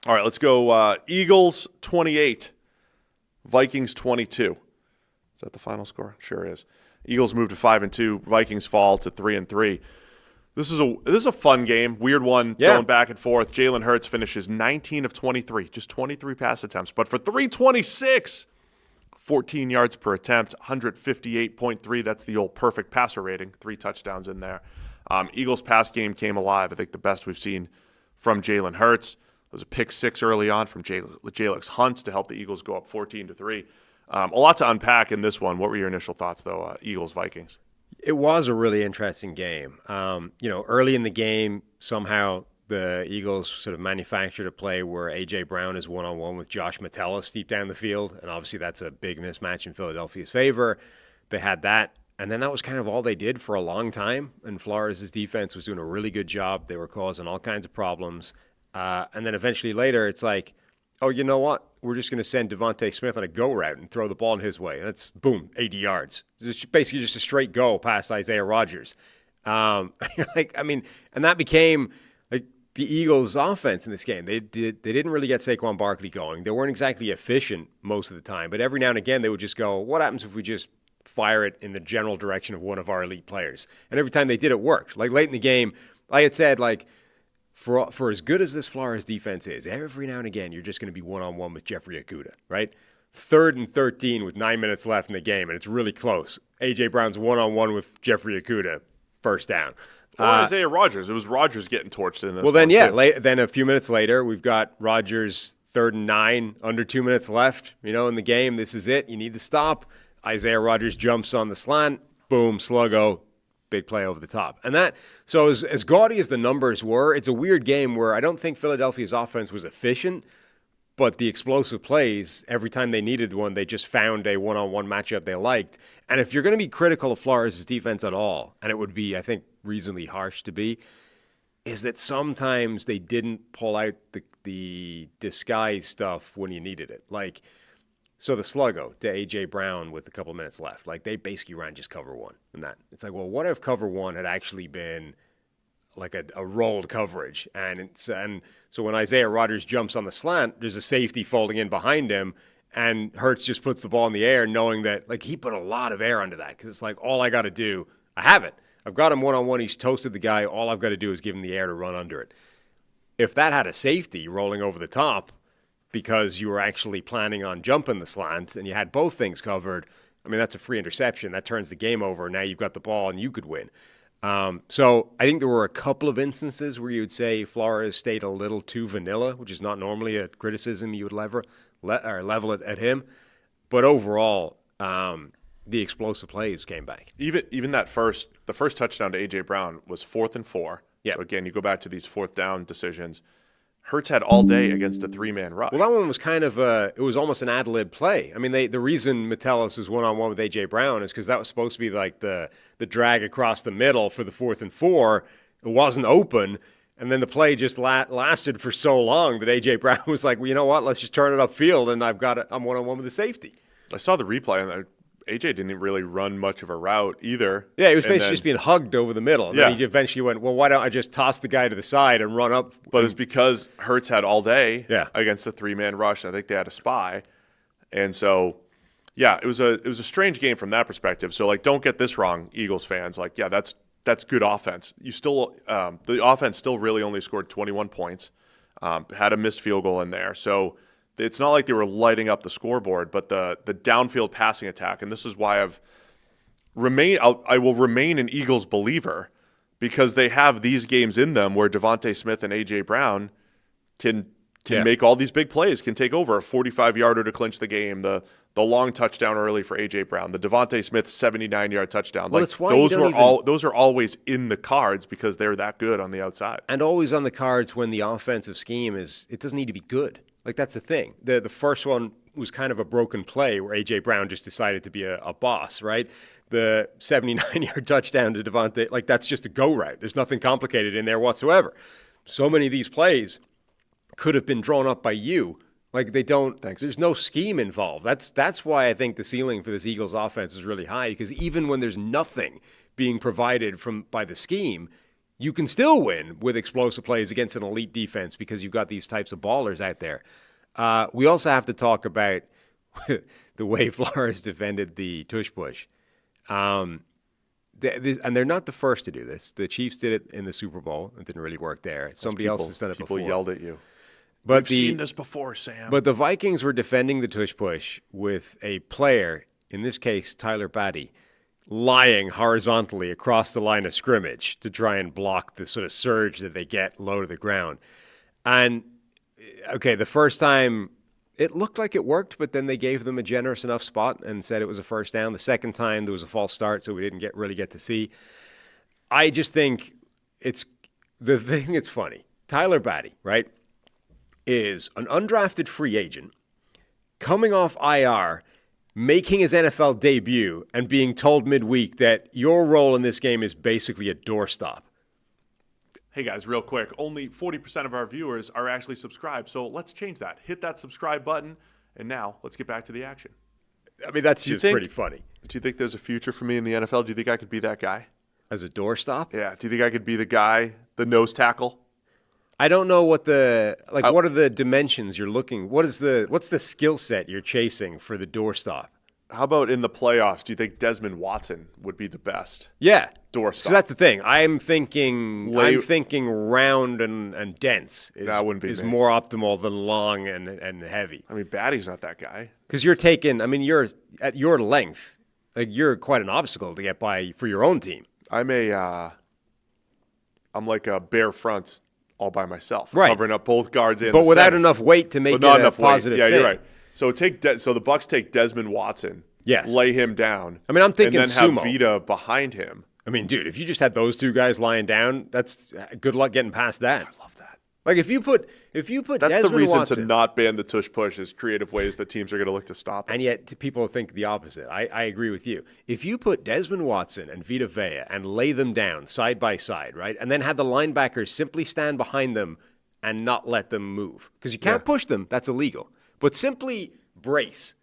All right, let's go Eagles 28, Vikings 22. Is that the final score? Sure is. Eagles move to 5-2. Vikings fall to 3-3. This is a fun game, weird one, going back and forth. Jalen Hurts finishes 19 of 23, just 23 pass attempts, but for 326, 14 yards per attempt, 158.3. That's the old perfect passer rating. 3 touchdowns in there. Eagles pass game came alive. I think the best we've seen from Jalen Hurts. There was a pick 6 early on from Jalen Hunts to help the Eagles go up 14-3. A lot to unpack in this one. What were your initial thoughts, though, Eagles-Vikings? It was a really interesting game. Early in the game, somehow the Eagles sort of manufactured a play where A.J. Brown is one-on-one with Josh Metellus deep down the field, and obviously that's a big mismatch in Philadelphia's favor. They had that, and then that was kind of all they did for a long time, and Flores' defense was doing a really good job. They were causing all kinds of problems. And then eventually later, it's like, oh, you know what? We're just going to send Devontae Smith on a go route and throw the ball in his way. And it's, boom, 80 yards. It's basically just a straight go past Isaiah Rodgers. And that became like the Eagles' offense in this game. They didn't really get Saquon Barkley going. They weren't exactly efficient most of the time. But every now and again, they would just go, what happens if we just fire it in the general direction of one of our elite players? And every time they did, it worked. Like late in the game, I had said, like, For as good as this Flores defense is, every now and again, you're just going to be one-on-one with Jeffrey Okudah, right? 3rd and 13 with 9 minutes left in the game, and it's really close. A.J. Brown's one-on-one with Jeffrey Okudah, first down. Isaiah Rodgers. It was Rodgers getting torched in this Well, then, one, then a few minutes later, we've got Rodgers 3rd and 9, under 2 minutes left, in the game. This is it. You need to stop. Isaiah Rodgers jumps on the slant. Boom, sluggo. Big play over the top. And that, so as gaudy as the numbers were, it's a weird game where I don't think Philadelphia's offense was efficient, but the explosive plays, every time they needed one, they just found a one-on-one matchup they liked. And if you're going to be critical of Flores' defense at all, and it would be, I think, reasonably harsh to be, is that sometimes they didn't pull out the disguise stuff when you needed it. Like, so the sluggo to A.J. Brown with a couple minutes left, like they basically ran just cover one and that. It's like, well, what if cover one had actually been like a rolled coverage? And so when Isaiah Rodgers jumps on the slant, there's a safety folding in behind him, and Hurts just puts the ball in the air knowing that, like, he put a lot of air under that because it's like, all I got to do, I have it. I've got him one-on-one. He's toasted the guy. All I've got to do is give him the air to run under it. If that had a safety rolling over the top, because you were actually planning on jumping the slant and you had both things covered, I mean, that's a free interception. That turns the game over. Now you've got the ball and you could win. So I think there were a couple of instances where you would say Flores stayed a little too vanilla, which is not normally a criticism you would level it at him. But overall, the explosive plays came back. Even the first touchdown to A.J. Brown was 4th and 4. Yeah. So again, you go back to these 4th down decisions. Hurts had all day against a 3-man rush. Well, that one was kind of it was almost an ad-lib play. I mean, the reason Metellus was one-on-one with A.J. Brown is because that was supposed to be like the drag across the middle for the 4th and 4. It wasn't open, and then the play just lasted for so long that A.J. Brown was like, well, you know what, let's just turn it upfield, and I'm one-on-one with the safety. I saw the replay, and A.J. didn't really run much of a route either. Yeah, he was basically just being hugged over the middle. And yeah. Then he eventually went, well, why don't I just toss the guy to the side and run up? But it's because Hurts had all day yeah. against a 3-man rush, and I think they had a spy. And so, yeah, it was a strange game from that perspective. So, like, don't get this wrong, Eagles fans. Like, yeah, that's good offense. You still the offense still really only scored 21 points, had a missed field goal in there. So it's not like they were lighting up the scoreboard, but the downfield passing attack, and this is why I will remain an Eagles believer, because they have these games in them where Devontae Smith and A.J. Brown can make all these big plays, can take over a 45-yarder to clinch the game, the long touchdown early for A.J. Brown, the Devontae Smith 79-yard touchdown. Well, like those are always in the cards because they're that good on the outside. And always on the cards when the offensive scheme it doesn't need to be good. Like, that's the thing. The first one was kind of a broken play where A.J. Brown just decided to be a boss, right? The 79-yard touchdown to Devontae, like, that's just a go route. There's nothing complicated in there whatsoever. So many of these plays could have been drawn up by you. Like, they don't. Thanks. There's no scheme involved. That's why I think the ceiling for this Eagles offense is really high, because even when there's nothing being provided by the scheme, You can still win with explosive plays against an elite defense because you've got these types of ballers out there. We also have to talk about the way Flores defended the tush push. And they're not the first to do this. The Chiefs did it in the Super Bowl. It didn't really work there. Somebody else has done it before. People yelled at you. But We've seen this before, Sam. But the Vikings were defending the tush push with a player, in this case Tyler Batty, lying horizontally across the line of scrimmage to try and block the sort of surge that they get low to the ground. And, okay, the first time it looked like it worked, but then they gave them a generous enough spot and said it was a first down. The second time there was a false start, so we didn't really get to see. I just think it's the thing that's funny. Tyler Batty, right, is an undrafted free agent coming off IR, making his NFL debut, and being told midweek that your role in this game is basically a doorstop. Hey guys, real quick, only 40% of our viewers are actually subscribed, so let's change that. Hit that subscribe button, and now let's get back to the action. I mean, that's just pretty funny. Do you think there's a future for me in the NFL? Do you think I could be that guy? As a doorstop? Yeah. Do you think I could be the guy, the nose tackle? I don't know what what are the dimensions you're looking? What's the skill set you're chasing for the doorstop? How about in the playoffs? Do you think Desmond Watson would be the best? Yeah. Doorstop. So that's the thing. I'm thinking round and dense is more optimal than long and heavy. I mean, Batty's not that guy. Because you're at your length, like you're quite an obstacle to get by for your own team. I'm like a bare front all by myself, right, covering up both guards in, but without center. enough weight to make it a positive weight. Yeah, thing. you're right. So so the Bucs take Desmond Watson, yes, lay him down. I mean, I'm thinking and then sumo. have Vita behind him. I mean, dude, if you just had those two guys lying down, that's good luck getting past that. I love that. Like if you put that's Desmond the reason Watson, to not ban the tush push is creative ways that teams are going to look to stop it. And yet people think the opposite. I agree with you. If you put Desmond Watson and Vita Vea and lay them down side by side, right, and then have the linebackers simply stand behind them and not let them move, because you can't push them, that's illegal. But simply brace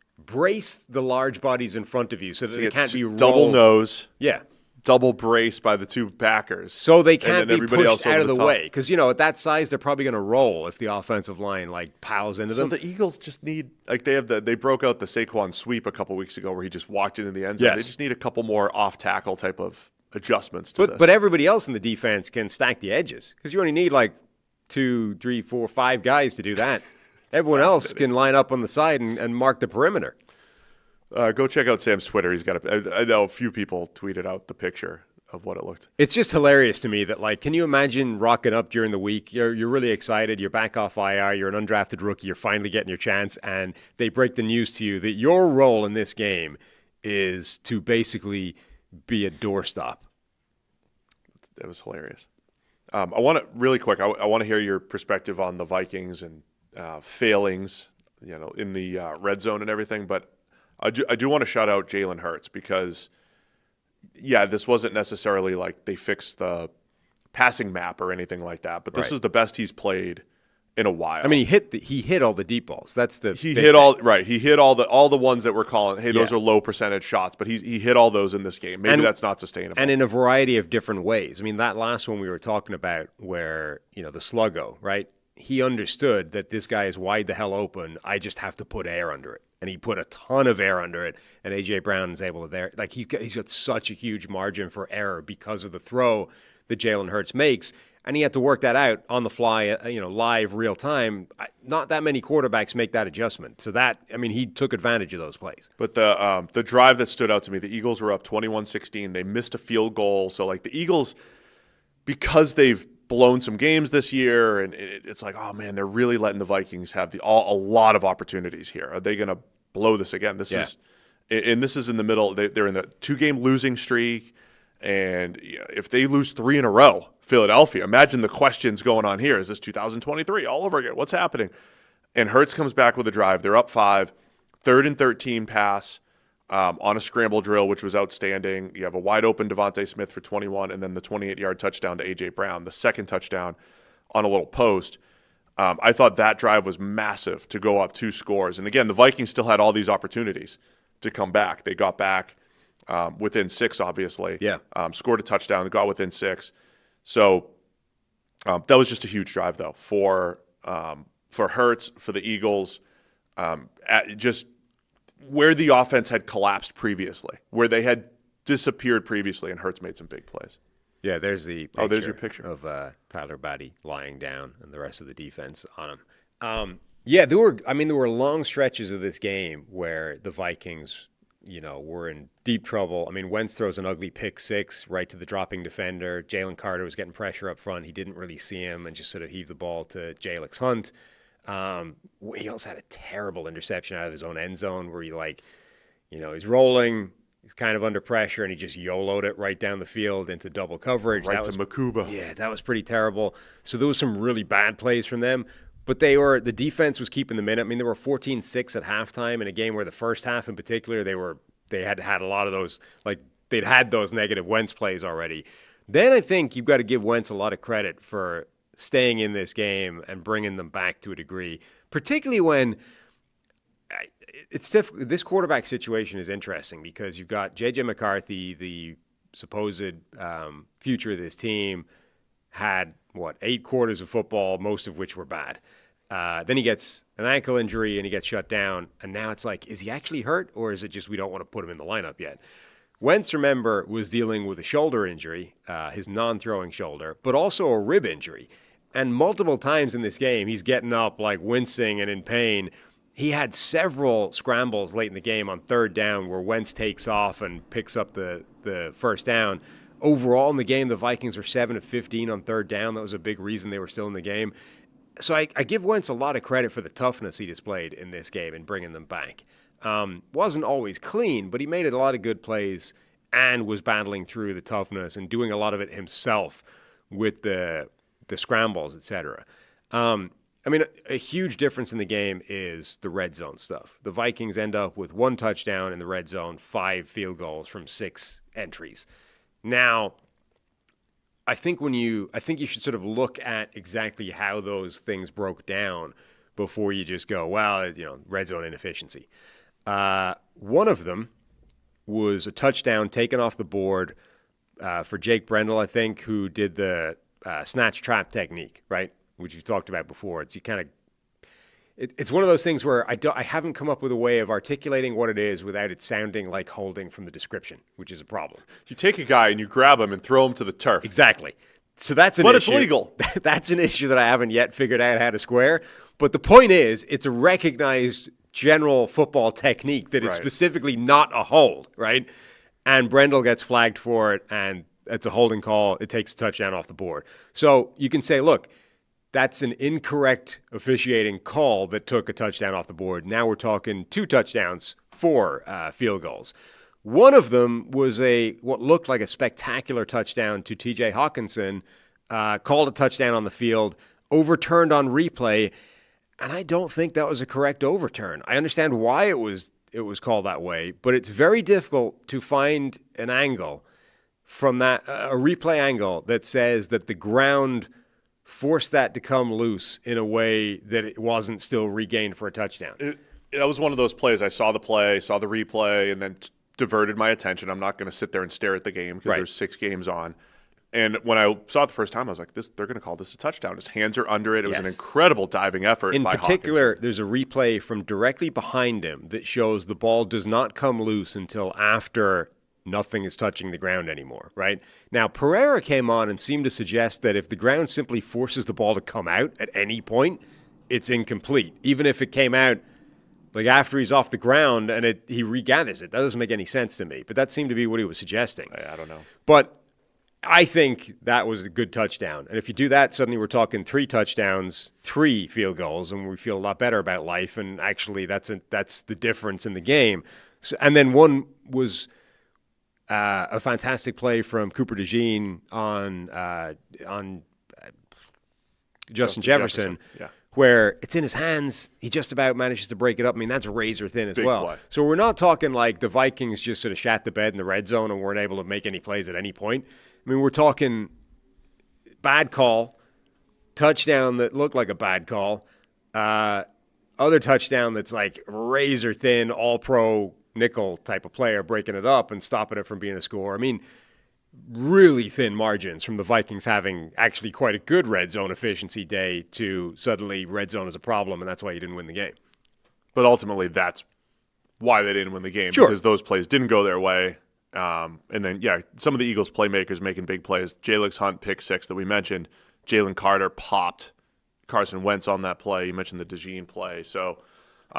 the large bodies in front of you so that they can't be rolled. Double nose. Yeah. Double brace by the two backers. So they can't be pushed else out of the top. way. Because, at that size, they're probably going to roll if the offensive line, piles into them. So the Eagles just need, they broke out the Saquon sweep a couple weeks ago where he just walked into the end zone. Yes. They just need a couple more off-tackle type of adjustments to this. But everybody else in the defense can stack the edges. Because you only need, 2, 3, 4, 5 guys to do that. Everyone else can line up on the side and mark the perimeter. Go check out Sam's Twitter. He's got I know a few people tweeted out the picture of what it looked. It's just hilarious to me that, can you imagine rocking up during the week? You're really excited. You're back off IR. You're an undrafted rookie. You're finally getting your chance. And they break the news to you that your role in this game is to basically be a doorstop. It was hilarious. I want to, really quick, I want to hear your perspective on the Vikings and failings, in the red zone and everything. But I do want to shout out Jalen Hurts because, this wasn't necessarily like they fixed the passing map or anything like that. But this was the best he's played in a while. I mean, he hit all the deep balls. That's the he hit all right. He hit all the ones that we're calling. Hey, those are low percentage shots. But he hit all those in this game. Maybe that's not sustainable. And in a variety of different ways. I mean, that last one we were talking about, where the sluggo, right? He understood that this guy is wide the hell open. I just have to put air under it. And he put a ton of air under it, and A.J. Brown is able to he's got such a huge margin for error because of the throw that Jalen Hurts makes, and he had to work that out on the fly, live, real time. Not that many quarterbacks make that adjustment. So he took advantage of those plays. But the drive that stood out to me, the Eagles were up 21-16. They missed a field goal. So, the Eagles, because they've blown some games this year, and it's like, oh man, they're really letting the Vikings have a lot of opportunities here. Are they going to blow this again? This is in the middle. They're in the 2-game losing streak, and if they lose 3 in a row, Philadelphia, imagine the questions going on here. Is this 2023 all over again? What's happening? And Hurts comes back with a drive. They're up 5, 3rd and 13 pass. On a scramble drill, which was outstanding. You have a wide-open Devontae Smith for 21, and then the 28-yard touchdown to A.J. Brown, the second touchdown on a little post. I thought that drive was massive to go up 2 scores. And, again, the Vikings still had all these opportunities to come back. They got back within 6, obviously. Yeah. Scored a touchdown, got within 6. So that was just a huge drive, though, for Hurts, for the Eagles, just where the offense had collapsed previously, where they had disappeared previously, and Hurts made some big plays. Yeah, there's the picture there's your picture of Tyler Batty lying down and the rest of the defense on him. Yeah, there were long stretches of this game where the Vikings, were in deep trouble. I mean, Wentz throws an ugly pick six right to the dropping defender. Jalen Carter was getting pressure up front. He didn't really see him and just sort of heaved the ball to Jalix Hunt. He also had a terrible interception out of his own end zone where he's rolling. He's kind of under pressure, and he just YOLO'd it right down the field into double coverage. Right to Makuba. Yeah, that was pretty terrible. So there was some really bad plays from them. But the defense was keeping them in. I mean, they were 14-6 at halftime in a game where the first half in particular, they had a lot of those, like they'd had those negative Wentz plays already. Then I think you've got to give Wentz a lot of credit for staying in this game and bringing them back to a degree, particularly when this quarterback situation is interesting because you've got J.J. McCarthy, the supposed future of this team, had, 8 quarters of football, most of which were bad. Then he gets an ankle injury and he gets shut down. And now it's like, is he actually hurt or is it just we don't want to put him in the lineup yet? Wentz, remember, was dealing with a shoulder injury, his non-throwing shoulder, but also a rib injury. And multiple times in this game, he's getting up like wincing and in pain. He had several scrambles late in the game on third down where Wentz takes off and picks up the first down. Overall in the game, the Vikings were 7 of 15 on third down. That was a big reason they were still in the game. So I give Wentz a lot of credit for the toughness he displayed in this game and bringing them back. Wasn't always clean, but he made a lot of good plays and was battling through the toughness and doing a lot of it himself with the scrambles, etc. A huge difference in the game is the red zone stuff. The Vikings end up with 1 touchdown in the red zone, 5 field goals from 6 entries. Now, I think you should sort of look at exactly how those things broke down before you just go, well, red zone inefficiency. One of them was a touchdown taken off the board for Jake Brendel, I think, who did the snatch trap technique, right, which you've talked about before. It's one of those things where I haven't come up with a way of articulating what it is without it sounding like holding from the description, which is a problem. You take a guy and you grab him and throw him to the turf. Exactly. So that's an issue. But it's legal. That's an issue that I haven't yet figured out how to square. But the point is, it's a recognized general football technique that is specifically not a hold, right? And Brendel gets flagged for it, and it's a holding call. It takes a touchdown off the board. So you can say, look, that's an incorrect officiating call that took a touchdown off the board. Now we're talking 2 touchdowns, 4 field goals. One of them was what looked like a spectacular touchdown to T.J. Hawkinson, called a touchdown on the field, overturned on replay, and I don't think that was a correct overturn. I understand why it was called that way, but it's very difficult to find an angle from that, a replay angle that says that the ground forced that to come loose in a way that it wasn't still regained for a touchdown. That was one of those plays. I saw the play, saw the replay, and then diverted my attention. I'm not going to sit there and stare at the game because there's 6 games on. And when I saw it the first time, I was like, they're going to call this a touchdown. His hands are under it. It was an incredible diving effort by Hawkinson. In particular, there's a replay from directly behind him that shows the ball does not come loose until after nothing is touching the ground anymore, right? Now, Pereira came on and seemed to suggest that if the ground simply forces the ball to come out at any point, it's incomplete. Even if it came out like after he's off the ground and he regathers it. That doesn't make any sense to me, but that seemed to be what he was suggesting. I don't know. But I think that was a good touchdown. And if you do that, suddenly we're talking 3 touchdowns, 3 field goals, and we feel a lot better about life. And actually, that's the difference in the game. So, and then one was a fantastic play from Cooper DeJean on Justin Jefferson. Yeah. Where it's in his hands, he just about manages to break it up. I mean, that's razor thin as Big well. Play. So we're not talking like the Vikings just sort of shat the bed in the red zone and weren't able to make any plays at any point. I mean, we're talking bad call, touchdown that looked like a bad call, other touchdown that's like razor thin, all-pro nickel type of player breaking it up and stopping it from being a score. I mean, really thin margins from the Vikings having actually quite a good red zone efficiency day to suddenly red zone is a problem, and that's why you didn't win the game. But ultimately, that's why they didn't win the game, Sure. because those plays didn't go their way. And then, some of the Eagles playmakers making big plays. Jalix Hunt, pick six that we mentioned. Jalen Carter popped Carson Wentz on that play. You mentioned the DeJean play. So,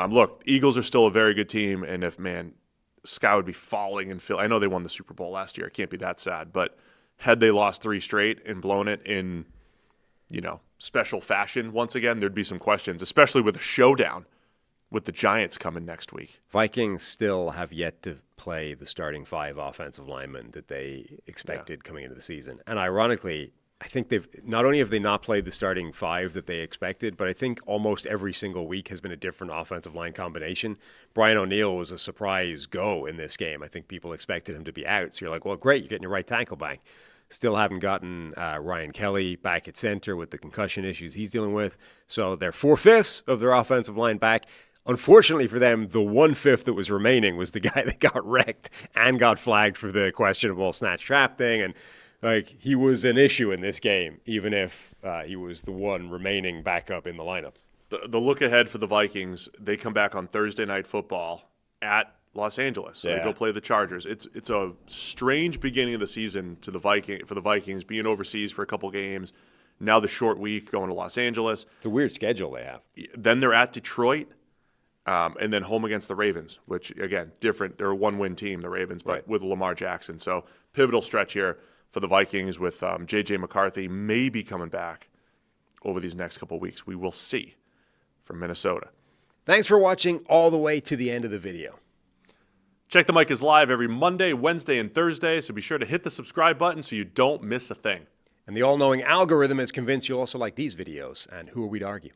look, Eagles are still a very good team, and if, Sky would be falling in Philly. I know they won the Super Bowl last year. It can't be that sad. But had they lost 3 straight and blown it in, special fashion once again, there'd be some questions, especially with a showdown with the Giants coming next week. Vikings still have yet to play the starting 5 offensive linemen that they expected coming into the season. And ironically, I think they've not only have they not played the starting 5 that they expected, but I think almost every single week has been a different offensive line combination. Brian O'Neill was a surprise go in this game. I think people expected him to be out. So you're like, well, great, you're getting your right tackle back. Still haven't gotten Ryan Kelly back at center with the concussion issues he's dealing with. So they're 4/5 of their offensive line back. Unfortunately for them, the 1/5 that was remaining was the guy that got wrecked and got flagged for the questionable snatch trap thing. And he was an issue in this game, even if he was the one remaining backup in the lineup. The look ahead for the Vikings, they come back on Thursday Night Football at Los Angeles. So they go play the Chargers. It's a strange beginning of the season for the Vikings, being overseas for a couple games. Now the short week going to Los Angeles. It's a weird schedule they have. Then they're at Detroit, and then home against the Ravens, which, again, different. They're a one-win team, the Ravens, but with Lamar Jackson. So pivotal stretch here for the Vikings with J.J. McCarthy maybe coming back over these next couple of weeks. We will see from Minnesota. Thanks for watching all the way to the end of the video. Check the Mic is live every Monday, Wednesday, and Thursday, so be sure to hit the subscribe button so you don't miss a thing. And the all-knowing algorithm is convinced you'll also like these videos, and who are we to argue?